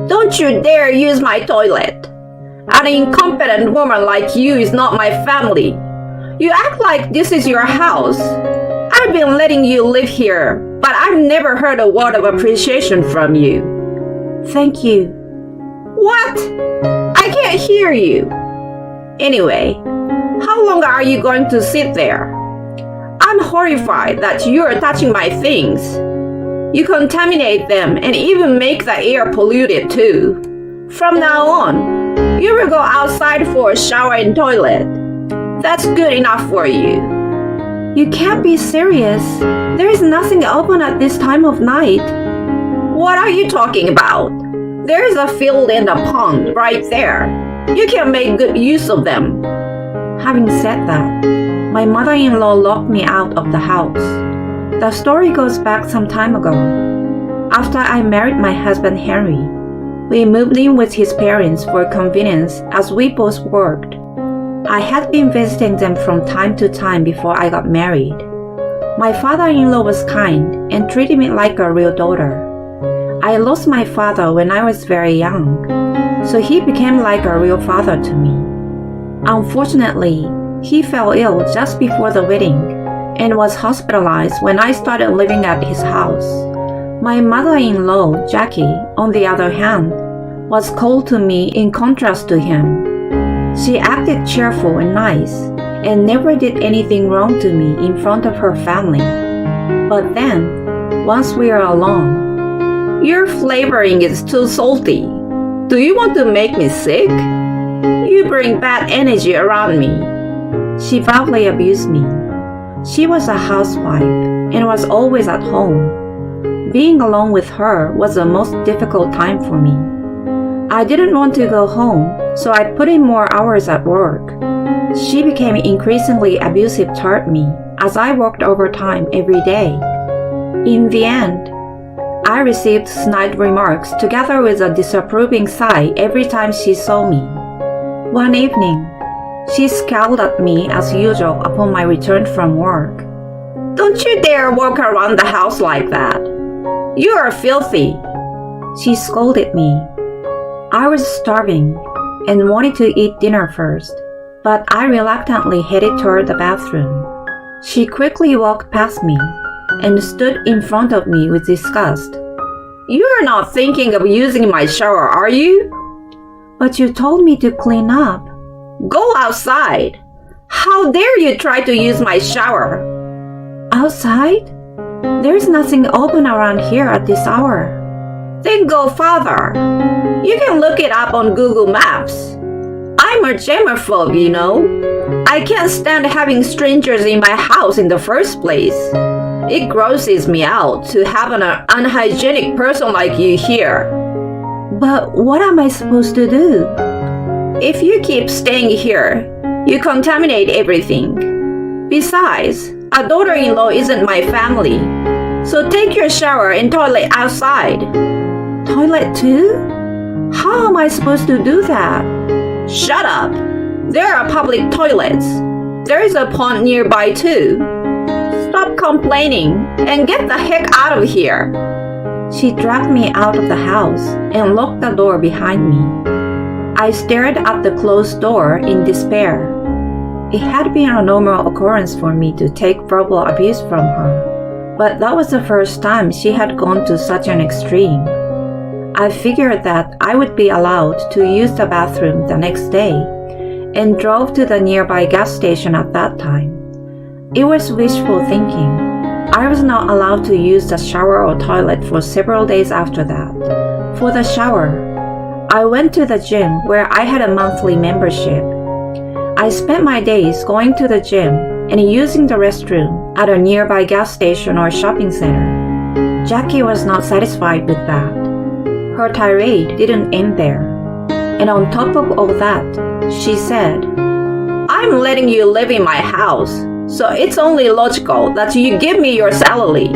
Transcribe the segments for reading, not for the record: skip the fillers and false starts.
Don't you dare use my toilet. An incompetent woman like you is not my family. You act like this is your house. I've been letting you live here, but I've never heard a word of appreciation from you. Thank you. What? I can't hear you. Anyway, how long are you going to sit there? I'm horrified that you are touching my things. You contaminate them and even make the air polluted too. From now on, you will go outside for a shower and toilet. That's good enough for you. You can't be serious. There is nothing open at this time of night. What are you talking about? There is a field and a pond right there. You can make good use of them. Having said that, my mother-in-law locked me out of the house. The story goes back some time ago. After I married my husband Henry, we moved in with his parents for convenience as we both worked. I had been visiting them from time to time before I got married. My father-in-law was kind and treated me like a real daughter. I lost my father when I was very young, so he became like a real father to me. Unfortunately, he fell ill just before the wedding and was hospitalized when I started living at his house. My mother-in-law, Jackie, on the other hand, was cold to me in contrast to him. She acted cheerful and nice and never did anything wrong to me in front of her family. But then, once we were alone, your flavoring is too salty. Do you want to make me sick? You bring bad energy around me. She verbally abused me. She was a housewife and was always at home. Being alone with her was the most difficult time for me. I didn't want to go home, so I put in more hours at work. She became increasingly abusive toward me as I worked overtime every day. In the end, I received snide remarks together with a disapproving sigh every time she saw me. One evening, she scowled at me as usual upon my return from work. Don't you dare walk around the house like that. You are filthy, she scolded me. I was starving and wanted to eat dinner first, but I reluctantly headed toward the bathroom. She quickly walked past me and stood in front of me with disgust. You're not thinking of using my shower, are you? But you told me to clean up. Go outside. How dare you try to use my shower? Outside? There's nothing open around here at this hour. Then go farther. You can look it up on Google Maps. I'm a germaphobe, you know. I can't stand having strangers in my house in the first place. It grosses me out to have an unhygienic person like you here. But what am I supposed to do? If you keep staying here, you contaminate everything. Besides, a daughter-in-law isn't my family. So take your shower and toilet outside. Toilet too? How am I supposed to do that? Shut up! There are public toilets. There is a pond nearby too. Stop complaining and get the heck out of here. She dragged me out of the house and locked the door behind me. I stared at the closed door in despair. It had been a normal occurrence for me to take verbal abuse from her, but that was the first time she had gone to such an extreme. I figured that I would be allowed to use the bathroom the next day and drove to the nearby gas station at that time. It was wishful thinking. I was not allowed to use the shower or toilet for several days after that. For the shower, I went to the gym where I had a monthly membership. I spent my days going to the gym and using the restroom at a nearby gas station or shopping center. Jackie was not satisfied with that. Her tirade didn't end there. And on top of all that, she said, I'm letting you live in my house, so it's only logical that you give me your salary.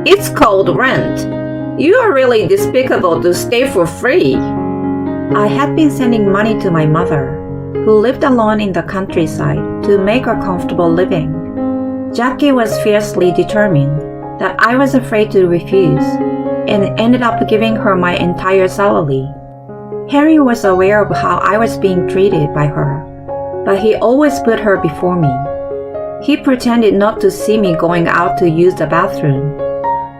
It's called rent. You are really despicable to stay for free. I had been sending money to my mother, who lived alone in the countryside, to make a comfortable living. Jackie was fiercely determined that I was afraid to refuse, and ended up giving her my entire salary. Henry was aware of how I was being treated by her, but he always put her before me. He pretended not to see me going out to use the bathroom,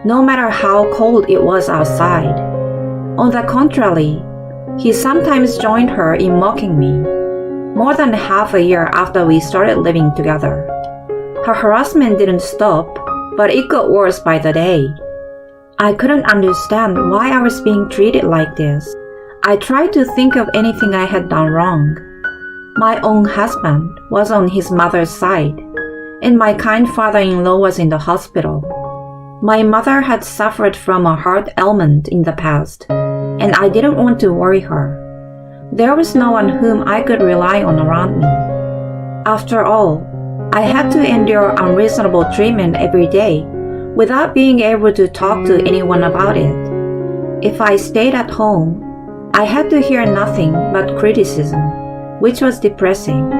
no matter how cold it was outside. On the contrary, he sometimes joined her in mocking me. More than half a year after we started living together, her harassment didn't stop, but it got worse by the day. I couldn't understand why I was being treated like this. I tried to think of anything I had done wrong. My own husband was on his mother's side, and my kind father-in-law was in the hospital. My mother had suffered from a heart ailment in the past, and I didn't want to worry her. There was no one whom I could rely on around me. After all, I had to endure unreasonable treatment every day without being able to talk to anyone about it. If I stayed at home, I had to hear nothing but criticism, which was depressing.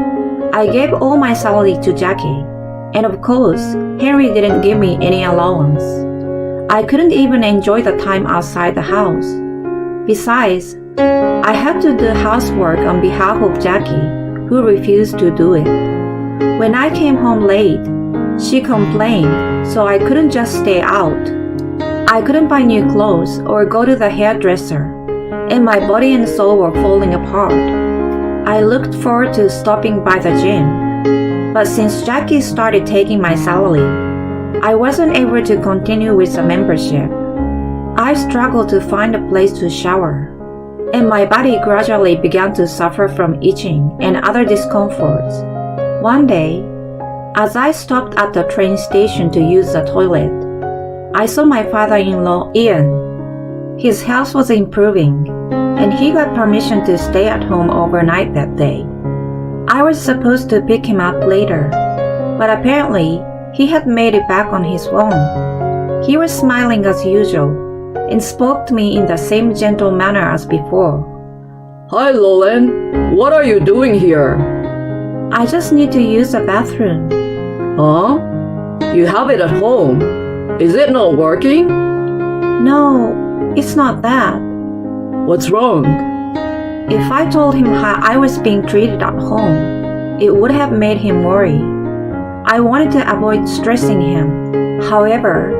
I gave all my salary to Jackie, and of course, Henry didn't give me any allowance. I couldn't even enjoy the time outside the house. Besides, I had to do housework on behalf of Jackie, who refused to do it. When I came home late, she complained, so I couldn't just stay out. I couldn't buy new clothes or go to the hairdresser, and my body and soul were falling apart. I looked forward to stopping by the gym, but since Jackie started taking my salary, I wasn't able to continue with the membership. I struggled to find a place to shower, and my body gradually began to suffer from itching and other discomforts. One day, as I stopped at the train station to use the toilet, I saw my father-in-law, Ian. His health was improving, and he got permission to stay at home overnight that day. I was supposed to pick him up later, but apparently he had made it back on his own. He was smiling as usual and spoke to me in the same gentle manner as before. Hi, Lolan. What are you doing here? I just need to use the bathroom. Huh? You have it at home. Is it not working? No, it's not that. What's wrong? If I told him how I was being treated at home, it would have made him worry. I wanted to avoid stressing him. However,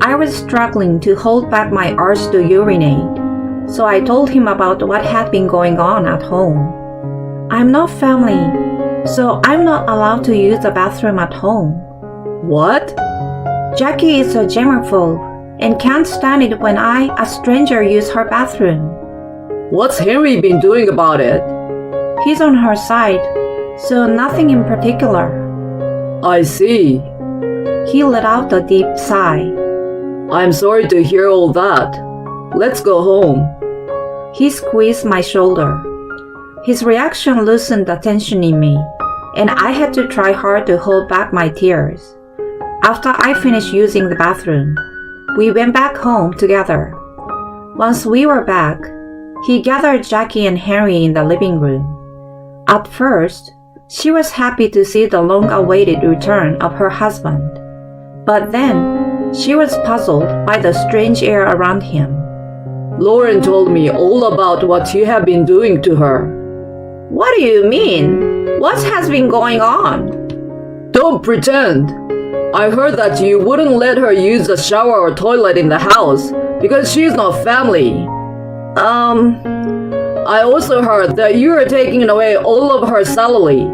I was struggling to hold back my urge to urinate, so I told him about what had been going on at home. I'm not family, so I'm not allowed to use the bathroom at home. What? Jackie is a germaphobe and can't stand it when I, a stranger, use her bathroom. What's Henry been doing about it? He's on her side, so nothing in particular. I see. He let out a deep sigh. I'm sorry to hear all that. Let's go home. He squeezed my shoulder. His reaction loosened the tension in me, and I had to try hard to hold back my tears. After I finished using the bathroom, we went back home together. Once we were back, he gathered Jackie and Henry in the living room. At first, she was happy to see the long-awaited return of her husband. But then, she was puzzled by the strange air around him. Lauren told me all about what you have been doing to her. What do you mean? What has been going on? Don't pretend. I heard that you wouldn't let her use the shower or toilet in the house because she's not family. I also heard that you are taking away all of her salary.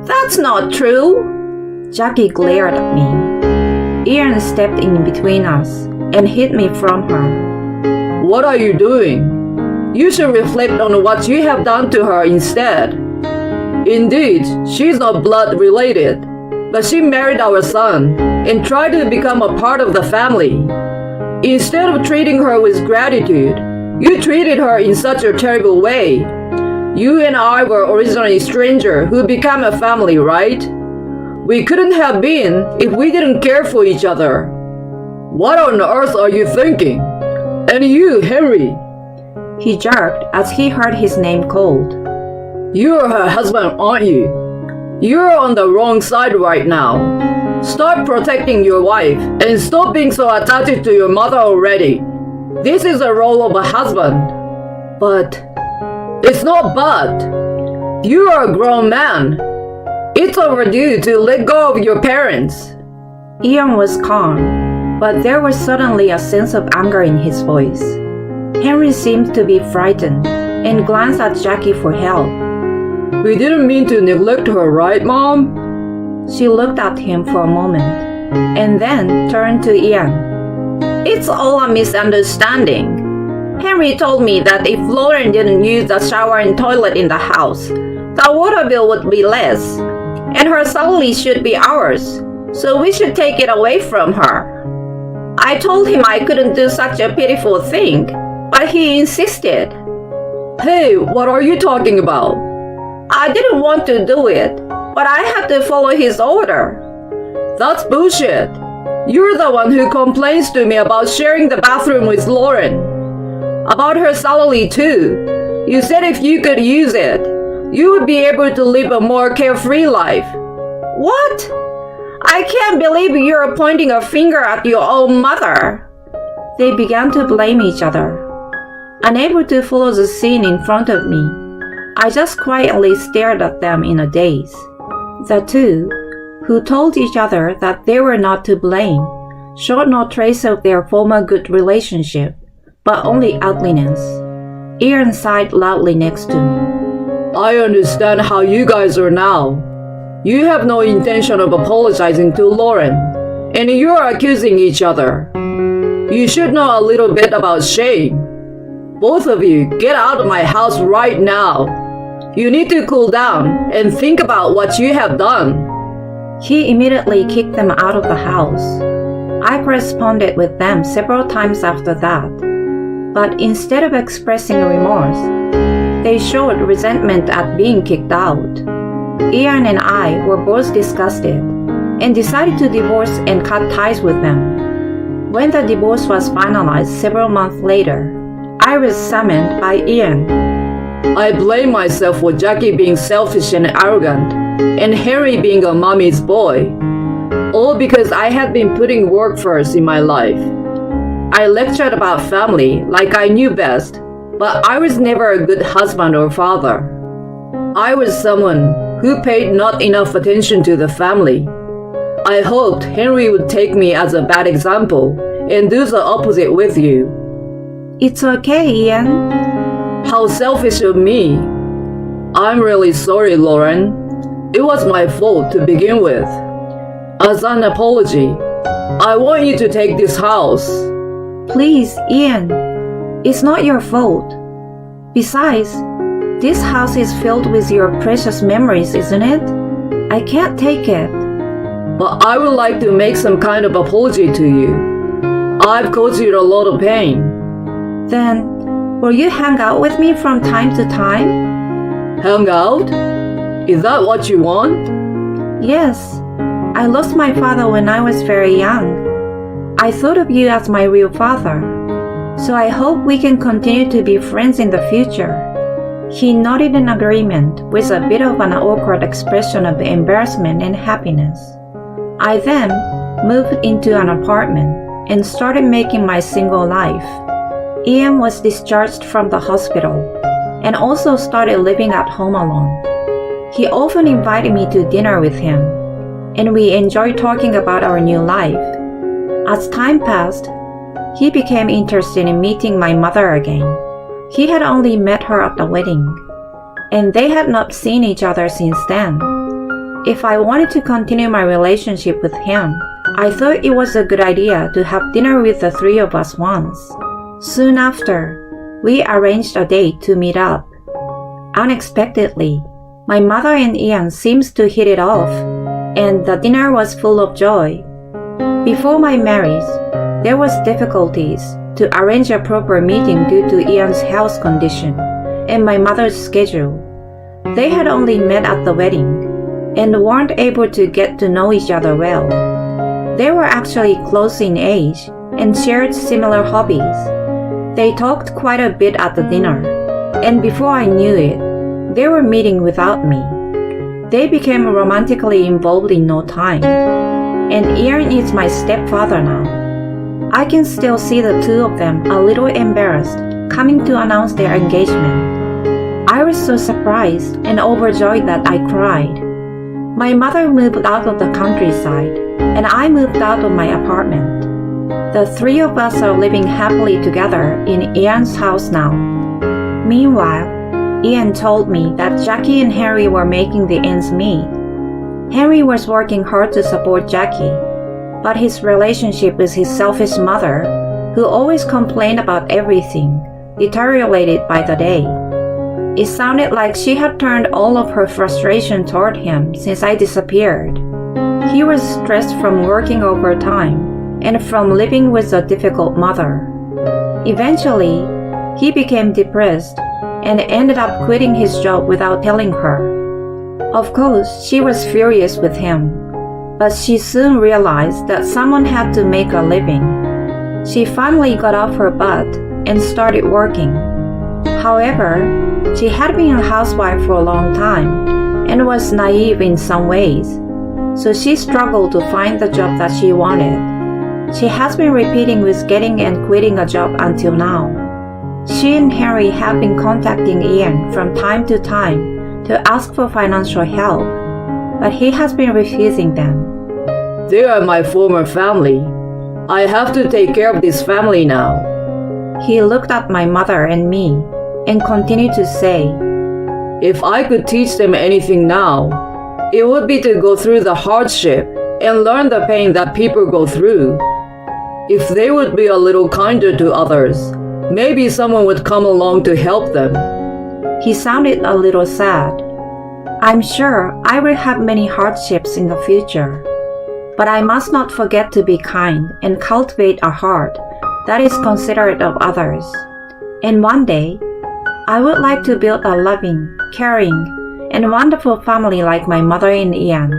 That's not true. Jackie glared at me. Ian stepped in between us and hid me from her. What are you doing? You should reflect on what you have done to her instead. Indeed, she's not blood related, but she married our son and tried to become a part of the family. Instead of treating her with gratitude, you treated her in such a terrible way. You and I were originally strangers who became a family, right? We couldn't have been if we didn't care for each other. What on earth are you thinking? And you, Henry? He jerked as he heard his name called. You're her husband, aren't you? You're on the wrong side right now. Start protecting your wife and stop being so attached to your mother already. This is the role of a husband. But it's not but. You are a grown man. It's overdue to let go of your parents. Ian was calm, but there was suddenly a sense of anger in his voice. Henry seemed to be frightened and glanced at Jackie for help. We didn't mean to neglect her, right, Mom? She looked at him for a moment and then turned to Ian. It's all a misunderstanding. Henry told me that if Lauren didn't use the shower and toilet in the house, the water bill would be less, and her salary should be ours, so we should take it away from her. I told him I couldn't do such a pitiful thing, but he insisted. Hey, what are you talking about? I didn't want to do it, but I had to follow his order. That's bullshit. You're the one who complains to me about sharing the bathroom with Lauren. About her salary too. You said if you could use it, you would be able to live a more carefree life. What? I can't believe you're pointing a finger at your own mother. They began to blame each other. Unable to follow the scene in front of me, I just quietly stared at them in a daze. The two, who told each other that they were not to blame, showed no trace of their former good relationship, but only ugliness. Ian sighed loudly next to me. I understand how you guys are now. You have no intention of apologizing to Lauren, and you're accusing each other. You should know a little bit about shame. Both of you, get out of my house right now. You need to cool down and think about what you have done. He immediately kicked them out of the house. I corresponded with them several times after that, but instead of expressing remorse, they showed resentment at being kicked out. Ian and I were both disgusted and decided to divorce and cut ties with them. When the divorce was finalized several months later, I was summoned by Ian. I blame myself for Jackie being selfish and arrogant, and Henry being a mommy's boy, all because I had been putting work first in my life. I lectured about family like I knew best, but I was never a good husband or father. I was someone who paid not enough attention to the family. I hoped Henry would take me as a bad example and do the opposite with you. It's okay, Ian. How selfish of me. I'm really sorry, Lauren. It was my fault to begin with. As an apology, I want you to take this house. Please, Ian. It's not your fault. Besides, this house is filled with your precious memories, isn't it? I can't take it. But I would like to make some kind of apology to you. I've caused you a lot of pain. Then, will you hang out with me from time to time? Hang out? Is that what you want? Yes. I lost my father when I was very young. I thought of you as my real father. So I hope we can continue to be friends in the future. He nodded in agreement with a bit of an awkward expression of embarrassment and happiness. I then moved into an apartment and started making my single life. Ian was discharged from the hospital and also started living at home alone. He often invited me to dinner with him, and we enjoyed talking about our new life. As time passed, he became interested in meeting my mother again. He had only met her at the wedding, and they had not seen each other since then. If I wanted to continue my relationship with him, I thought it was a good idea to have dinner with the three of us once. Soon after, we arranged a date to meet up. Unexpectedly, my mother and Ian seemed to hit it off, and the dinner was full of joy. Before my marriage, there was difficulties to arrange a proper meeting due to Ian's health condition and my mother's schedule. They had only met at the wedding and weren't able to get to know each other well. They were actually close in age and shared similar hobbies. They talked quite a bit at the dinner, and before I knew it, they were meeting without me. They became romantically involved in no time, and Ian is my stepfather now. I can still see the two of them a little embarrassed, coming to announce their engagement. I was so surprised and overjoyed that I cried. My mother moved out of the countryside, and I moved out of my apartment. The three of us are living happily together in Ian's house now. Meanwhile, Ian told me that Jackie and Henry were making the ends meet. Henry was working hard to support Jackie, but his relationship with his selfish mother, who always complained about everything, deteriorated by the day. It sounded like she had turned all of her frustration toward him since I disappeared. He was stressed from working overtime and from living with a difficult mother. Eventually, he became depressed and ended up quitting his job without telling her. Of course, she was furious with him, but she soon realized that someone had to make a living. She finally got off her butt and started working. However, she had been a housewife for a long time and was naive in some ways, so she struggled to find the job that she wanted. She has been repeating with getting and quitting a job until now. She and Henry have been contacting Ian from time to time to ask for financial help, but he has been refusing them. They are my former family. I have to take care of this family now. He looked at my mother and me and continued to say, If I could teach them anything now, it would be to go through the hardship and learn the pain that people go through. If they would be a little kinder to others, maybe someone would come along to help them. He sounded a little sad. I'm sure I will have many hardships in the future, but I must not forget to be kind and cultivate a heart that is considerate of others. And one day, I would like to build a loving, caring, and wonderful family like my mother and Ian.